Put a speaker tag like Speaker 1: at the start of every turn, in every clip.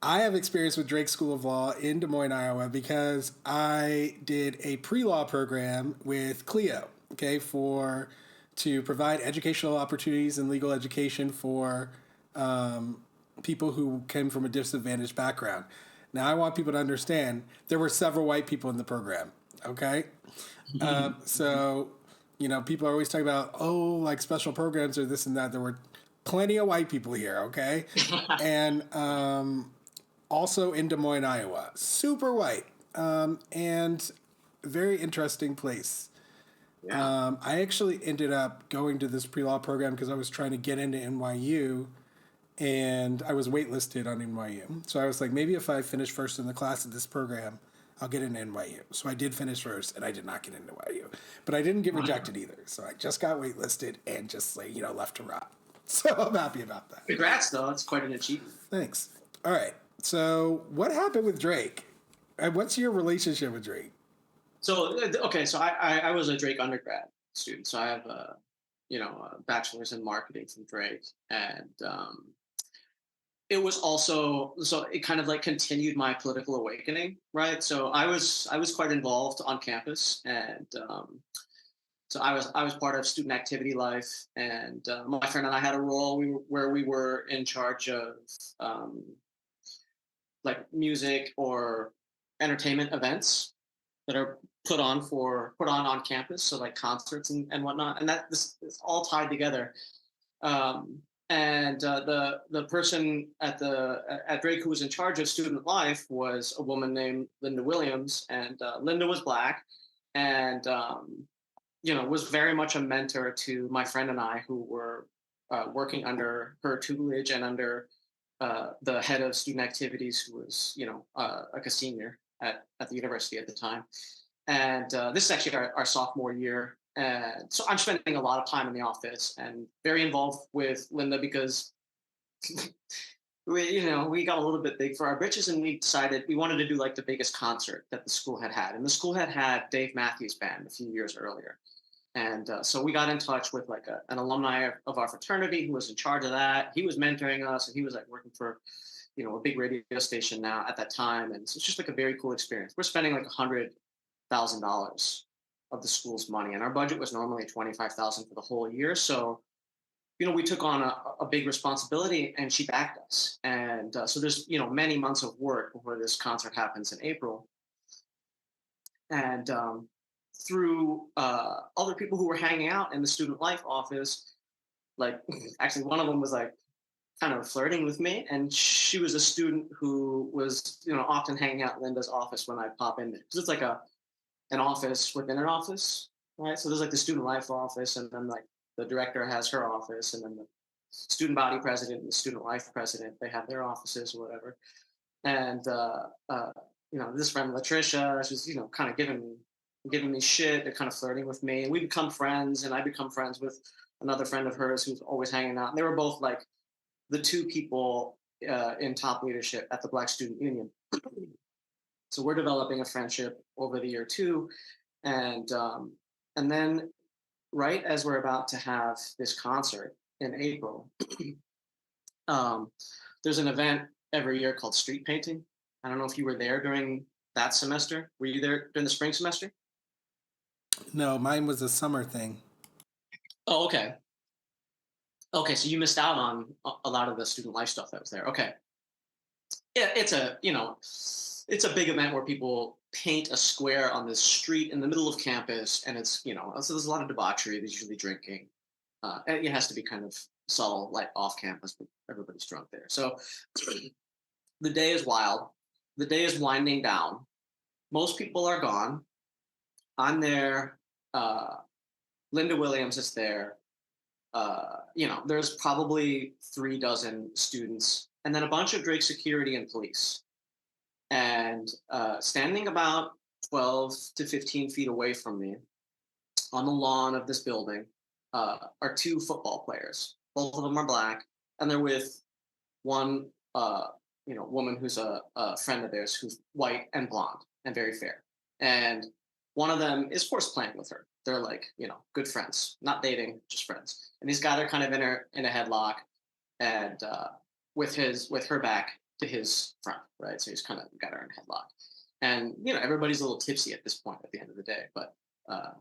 Speaker 1: I have experience with Drake School of Law in Des Moines, Iowa, because I did a pre-law program with Clio, okay, for to provide educational opportunities and legal education for people who came from a disadvantaged background. Now, I want people to understand there were several white people in the program, okay? So, people are always talking about, oh, like special programs or this and that. There were plenty of white people here, okay? And also in Des Moines, Iowa. Super white. And very interesting place.
Speaker 2: Yeah.
Speaker 1: I actually ended up going to this pre law program because I was trying to get into NYU and I was waitlisted on NYU. So I was like, maybe if I finish first in the class of this program, I'll get into NYU. So I did finish first and I did not get into NYU. But I didn't get rejected either. So I just got waitlisted and just like, left to rot. So I'm happy about that.
Speaker 2: Congrats, though. That's quite an achievement.
Speaker 1: Thanks. All right. So what happened with Drake? And what's your relationship with Drake?
Speaker 2: So, okay, so I was a Drake undergrad student. So I have a bachelor's in marketing from Drake. And it was also, so it kind of like continued my political awakening, right? So I was quite involved on campus, and so I was part of student activity life, and my friend and I had a role where we were in charge of um, like music or entertainment events that are put on campus, so like concerts and whatnot, and that this is all tied together. Um, and the person at Drake who was in charge of student life was a woman named Linda Williams, and Linda was black, and was very much a mentor to my friend and I, who were working under her tutelage and under the head of student activities, who was like a senior at the university at the time. And this is actually our sophomore year. And so I'm spending a lot of time in the office and very involved with Linda because we got a little bit big for our britches, and we decided we wanted to do like the biggest concert that the school had. And the school had Dave Matthews Band a few years earlier. And so we got in touch with like an alumni of our fraternity who was in charge of that. He was mentoring us, and he was like working for, a big radio station now at that time. And so it's just like a very cool experience. We're spending like $100,000 of the school's money, and our budget was normally 25,000 for the whole year. So, we took on a big responsibility, and she backed us. And so there's many months of work before this concert happens in April. And through other people who were hanging out in the student life office, like actually one of them was like kind of flirting with me, and she was a student who was often hanging out in Linda's office when I pop in there, because it's like an office within an office, right? So there's like the student life office, and then like the director has her office, and then the student body president and the student life president, they have their offices or whatever. And this friend Latricia, she's kind of giving me shit. They're kind of flirting with me, and we become friends, and I become friends with another friend of hers who's always hanging out. And they were both like the two people in top leadership at the Black Student Union. So we're developing a friendship over the year too, and then right as we're about to have this concert in April, there's an event every year called street painting. I don't know if you were there during that semester. Were you there during the spring semester?
Speaker 1: No, mine was a summer thing.
Speaker 2: Oh, okay. Okay, so you missed out on a lot of the student life stuff that was there. Okay. Yeah, it's a big event where people paint a square on this street in the middle of campus, and it's so there's a lot of debauchery. There's usually drinking, and it has to be kind of subtle, like off campus, but everybody's drunk there. So the day is wild. The day is winding down. Most people are gone. I'm there. Linda Williams is there. There's probably 36 students, and then a bunch of Drake security and police. And standing about 12 to 15 feet away from me on the lawn of this building are two football players. Both of them are black, and they're with one, woman who's a friend of theirs who's white and blonde and very fair. And one of them is force playing with her. They're like, good friends, not dating, just friends. And he's got her kind of in a headlock, and with her back to his friend, right? So he's kind of got her in a headlock, and everybody's a little tipsy at this point at the end of the day, but uh,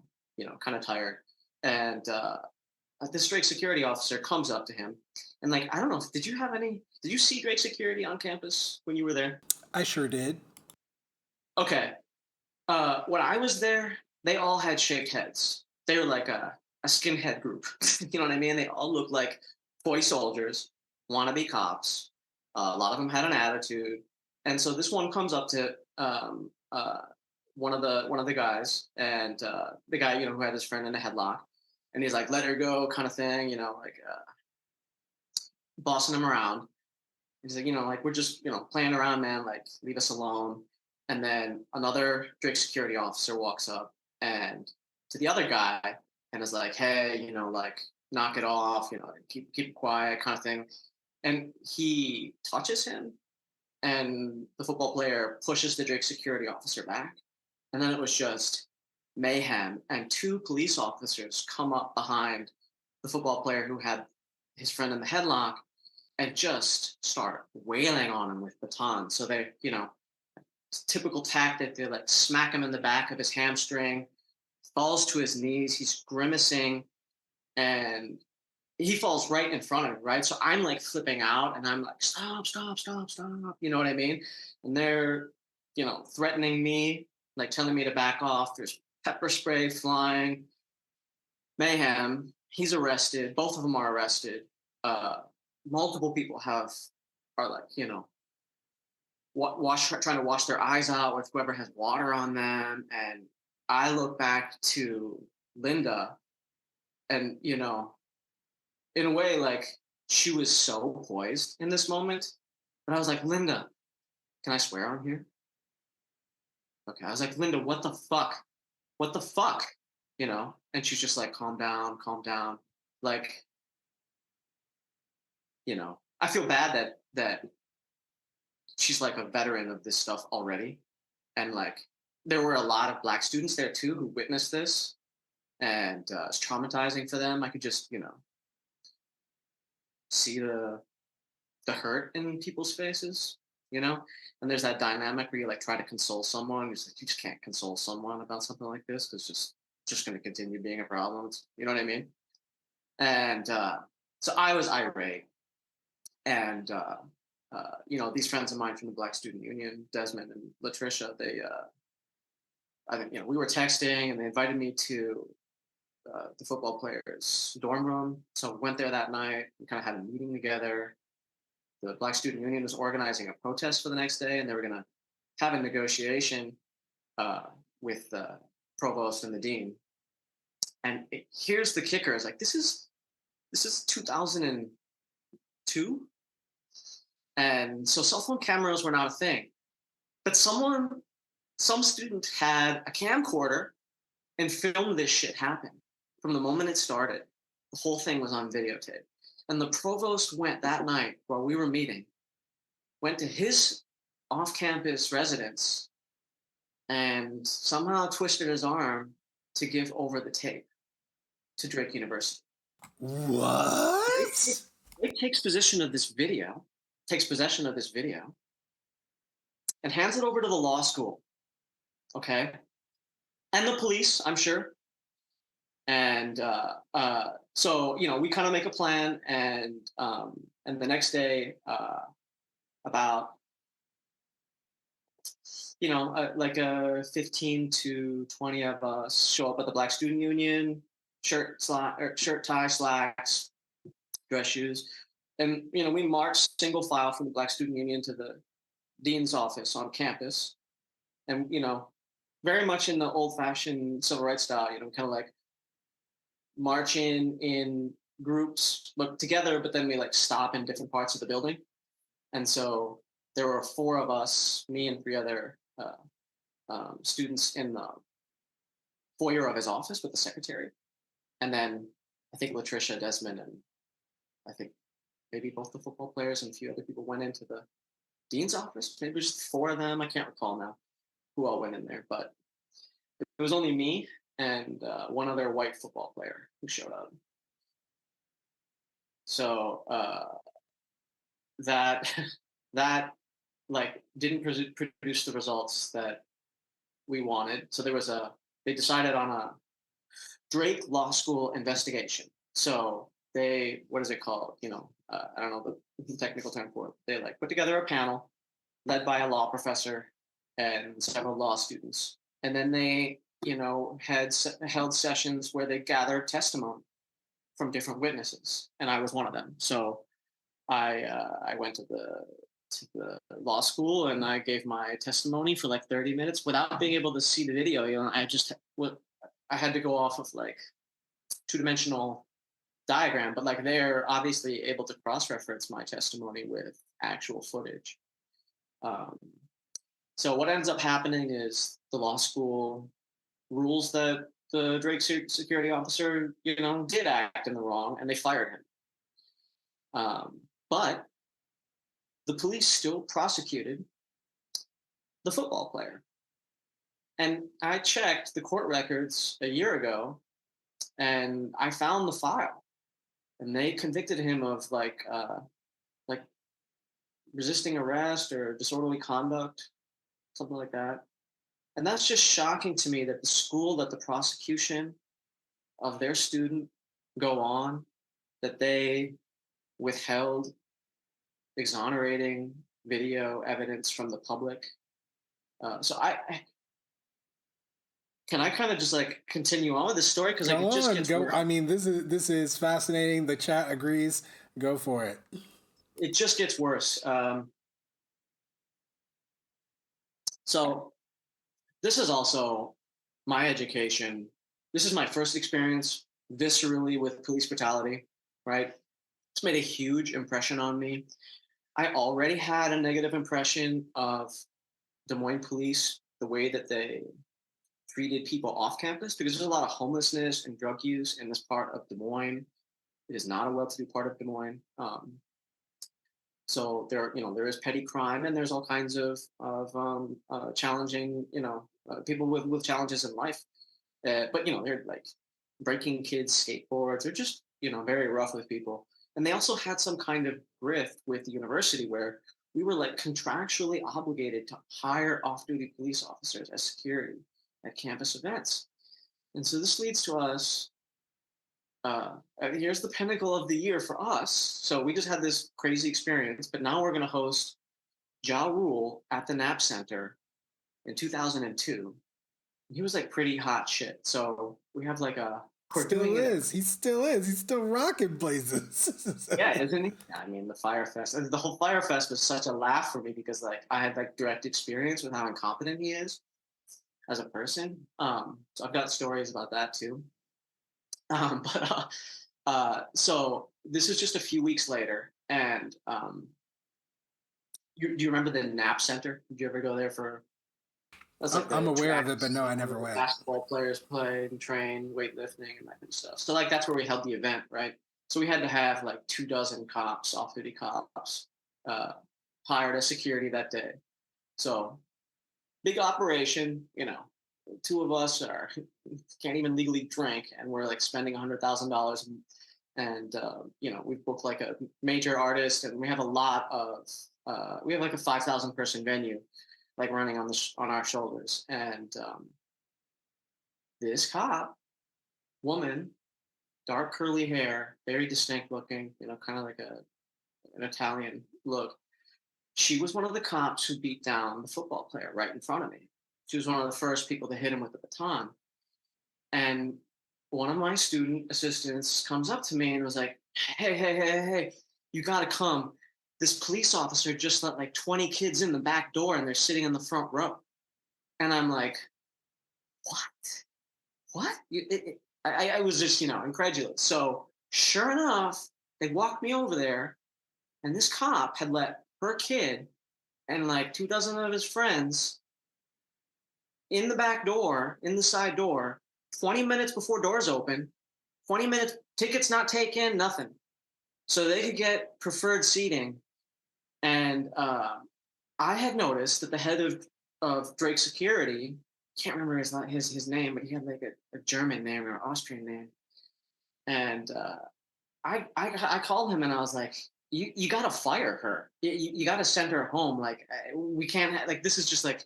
Speaker 2: kind of tired, and this Drake security officer comes up to him, and like I don't know, did you see Drake security on campus when you were there?
Speaker 1: I sure did.
Speaker 2: Okay, when I was there, they all had shaved heads. They were like a skinhead group. You know what I mean? They all looked like toy soldiers, wannabe cops. A lot of them had an attitude, and so this one comes up to one of the guys, and the guy who had his friend in a headlock, and he's like, "Let her go," kind of thing. Like bossing him around. He's like, like we're just, playing around, man. Like, leave us alone. And then another Drake security officer walks up and to the other guy and is like, hey, like knock it off, keep it quiet, kind of thing. And he touches him, and the football player pushes the Drake security officer back. And then it was just mayhem. And two police officers come up behind the football player who had his friend in the headlock and just start wailing on him with batons. So they, typical tactic, they like smack him in the back of his hamstring, falls to his knees, he's grimacing, and he falls right in front of me, right? So I'm like flipping out and I'm like, stop, stop, stop, stop. You know what I mean? And they're, threatening me, like telling me to back off. There's pepper spray flying, mayhem. He's arrested. Both of them are arrested. Multiple people are like, trying to wash their eyes out with whoever has water on them. And I look back to Linda, and in a way, like she was so poised in this moment. But I was like, Linda, can I swear on here? Okay. I was like, Linda, what the fuck? What the fuck? And she's just like, calm down, calm down. Like, I feel bad that she's like a veteran of this stuff already. And like, there were a lot of black students there too who witnessed this, and it's traumatizing for them. I could just, see the hurt in people's faces, And there's that dynamic where you like try to console someone. Like, you just can't console someone about something like this because just going to continue being a problem. You know what I mean? And so I was irate, and these friends of mine from the Black Student Union, Desmond and Latricia, they I think we were texting, and they invited me to the football players' dorm room. So we went there that night. We kind of had a meeting together. The Black Student Union was organizing a protest for the next day, and they were going to have a negotiation uh, with the provost and the dean. And here's the kicker: is like this is 2002, and so cell phone cameras were not a thing. But some student had a camcorder and filmed this shit happen from the moment it started. The whole thing was on videotape. And the provost went that night while we were meeting, went to his off-campus residence and somehow twisted his arm to give over the tape to Drake University.
Speaker 1: What?
Speaker 2: Drake takes possession of this video, and hands it over to the law school. Okay. And the police, I'm sure. And so we kind of make a plan, and the next day, about like 15 to 20 of us show up at the Black Student Union, shirt tie, slacks, dress shoes, and we march single file from the Black Student Union to the dean's office on campus, and very much in the old-fashioned civil rights style, kind of like marching in groups, look together, but then we like stop in different parts of the building. And so there were four of us, me and three other students in the foyer of his office with the secretary. And then I think Latricia, Desmond, and I think maybe both the football players and a few other people went into the dean's office. Maybe just four of them. I can't recall now who all went in there, but it was only me and one other white football player who showed up. So that that like didn't produce the results that we wanted. So they decided on a Drake Law School investigation. So they, what is it called? I don't know the technical term for it. They like put together a panel led by a law professor and several law students, and then they, held sessions where they gathered testimony from different witnesses, and I was one of them. So I went to the law school and I gave my testimony for like 30 minutes without being able to see the video. I had to go off of like two-dimensional diagram, but like they're obviously able to cross-reference my testimony with actual footage. Um, so what ends up happening is the law school rules that the Drake security officer, did act in the wrong, and they fired him. But the police still prosecuted the football player. And I checked the court records a year ago, and I found the file, and they convicted him of like resisting arrest or disorderly conduct, something like that. And that's just shocking to me that the school that the prosecution of their student go on, that they withheld exonerating video evidence from the public. So can I kind of just like continue on with this story, because like
Speaker 1: Go
Speaker 2: it just
Speaker 1: on,
Speaker 2: gets
Speaker 1: go.
Speaker 2: worse.
Speaker 1: I mean, this is fascinating. The chat agrees. Go for it.
Speaker 2: It just gets worse. So this is also my education. This is my first experience viscerally with police brutality, right? It's made a huge impression on me. I already had a negative impression of Des Moines police, the way that they treated people off campus, because there's a lot of homelessness and drug use in this part of Des Moines. It is not a well-to-do part of Des Moines. So there is petty crime, and there's all kinds of challenging, people with challenges in life. But they're like breaking kids' skateboards. They're just very rough with people. And they also had some kind of grift with the university where we were like contractually obligated to hire off-duty police officers as security at campus events. And so this leads to us. Here's the pinnacle of the year for us. So we just had this crazy experience, but now we're going to host Ja Rule at the Knapp Center in 2002. He was like pretty hot shit. So we have like we're
Speaker 1: Still
Speaker 2: doing it.
Speaker 1: is. He still is. He's still rocking places.
Speaker 2: Yeah, isn't he? I mean, the Fire Fest, the whole Fire Fest was such a laugh for me because like I had like direct experience with how incompetent he is as a person. So I've got stories about that too. So this is just a few weeks later, and do you remember the Knapp Center? Did you ever go there for? That's like
Speaker 1: I'm
Speaker 2: the
Speaker 1: aware of
Speaker 2: track
Speaker 1: it, but no, I never
Speaker 2: where
Speaker 1: went.
Speaker 2: basketball players played and trained, weightlifting, and that kind of stuff. So like that's where we held the event, right? So we had to have like 24 cops, off-duty cops, uh, hired as security that day. So big operation, two of us can't even legally drink, and we're like spending $100,000, and we've booked like a major artist, and we have a lot of we have like a 5,000 person venue, like running on our shoulders, and this cop woman, dark curly hair, very distinct looking, kind of like an Italian look. She was one of the cops who beat down the football player right in front of me. She was one of the first people to hit him with the baton. And one of my student assistants comes up to me and was like, hey, you got to come. This police officer just let like 20 kids in the back door and they're sitting in the front row. And I'm like, what? I was just, incredulous. So sure enough, they walked me over there, and this cop had let her kid and like 24 of his friends in the back door, in the side door, 20 minutes before doors open, 20 minutes, tickets not taken, nothing. So they could get preferred seating. And I had noticed that the head of Drake Security, can't remember his name, but he had like a German name or Austrian name. And I called him and I was like, you got to fire her. You got to send her home. Like we can't like this is just like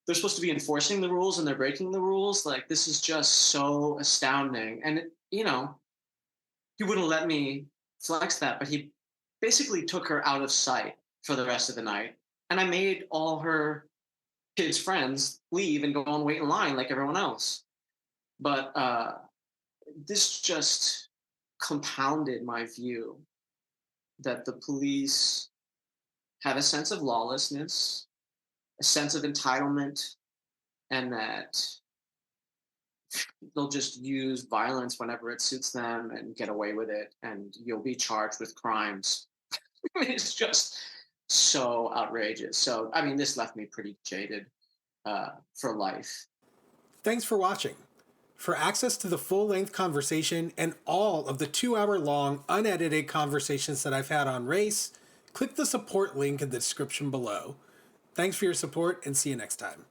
Speaker 2: they're supposed to be enforcing the rules and they're breaking the rules. Like this is just so astounding. And he wouldn't let me flex that, but he basically took her out of sight for the rest of the night. And I made all her kids' friends leave and go and wait in line like everyone else. But this just compounded my view that the police have a sense of lawlessness, a sense of entitlement, and that they'll just use violence whenever it suits them and get away with it, and you'll be charged with crimes. It's just so outrageous. So, I mean, this left me pretty jaded for life.
Speaker 1: Thanks for watching. For access to the full-length conversation and all of the 2-hour-long, unedited conversations that I've had on race, click the support link in the description below. Thanks for your support, and see you next time.